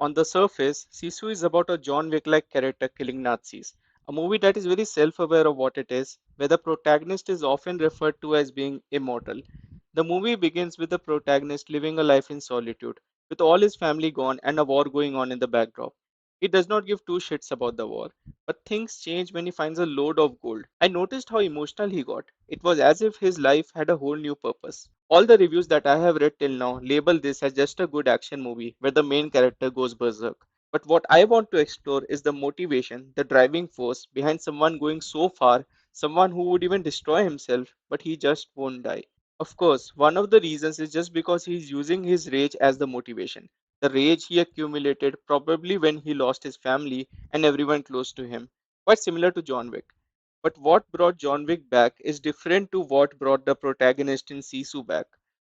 On the surface, Sisu is about a John Wick-like character killing Nazis, a movie that is very self-aware of what it is, where the protagonist is often referred to as being immortal. The movie begins with the protagonist living a life in solitude, with all his family gone and a war going on in the backdrop. He does not give two shits about the war, but things change when he finds a load of gold. I noticed how emotional he got. It was as if his life had a whole new purpose. All the reviews that I have read till now label this as just a good action movie where the main character goes berserk. But what I want to explore is the motivation, the driving force behind someone going so far, someone who would even destroy himself, but he just won't die. Of course, one of the reasons is just because he's using his rage as the motivation. The rage he accumulated probably when he lost his family and everyone close to him. Quite similar to John Wick. But what brought John Wick back is different to what brought the protagonist in Sisu back.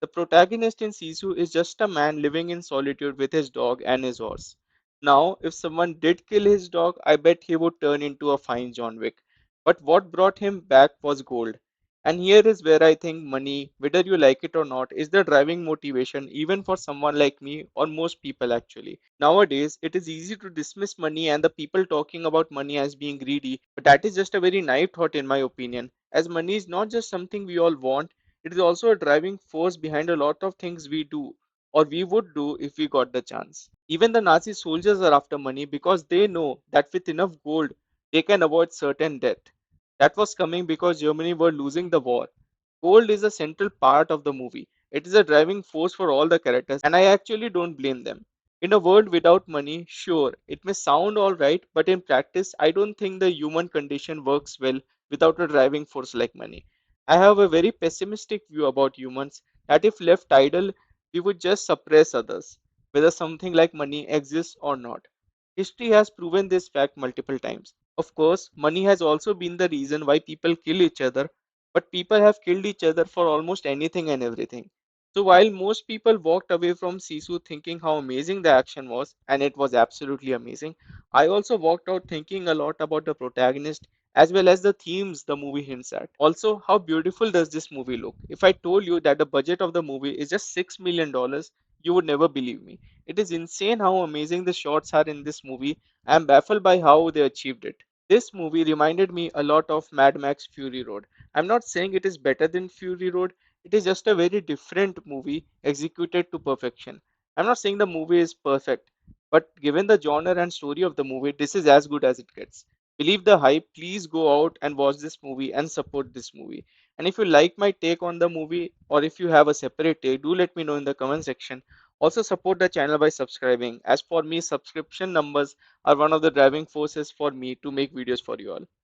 The protagonist in Sisu is just a man living in solitude with his dog and his horse. Now, if someone did kill his dog, I bet he would turn into a fine John Wick. But what brought him back was gold. And here is where I think money, whether you like it or not, is the driving motivation even for someone like me or most people actually. Nowadays, it is easy to dismiss money and the people talking about money as being greedy, but that is just a very naive thought in my opinion, as money is not just something we all want, it is also a driving force behind a lot of things we do or we would do if we got the chance. Even the Nazi soldiers are after money because they know that with enough gold, they can avoid certain death. That was coming because Germany were losing the war. Gold is a central part of the movie. It is a driving force for all the characters, and I actually don't blame them. In a world without money, sure, it may sound alright, but in practice, I don't think the human condition works well without a driving force like money. I have a very pessimistic view about humans that if left idle, we would just suppress others, whether something like money exists or not. History has proven this fact multiple times. Of course, money has also been the reason why people kill each other, but people have killed each other for almost anything and everything. So while most people walked away from Sisu thinking how amazing the action was, and it was absolutely amazing, I also walked out thinking a lot about the protagonist as well as the themes the movie hints at. Also, how beautiful does this movie look? If I told you that the budget of the movie is just $6 million, you would never believe me. It is insane how amazing the shots are in this movie. I am baffled by how they achieved it. This movie reminded me a lot of Mad Max Fury Road. I'm not saying it is better than Fury Road, it is just a very different movie executed to perfection. I'm not saying the movie is perfect, but given the genre and story of the movie, this is as good as it gets. Believe the hype, please go out and watch this movie and support this movie. And if you like my take on the movie or if you have a separate take, do let me know in the comment section. Also support the channel by subscribing. As for me, subscription numbers are one of the driving forces for me to make videos for you all.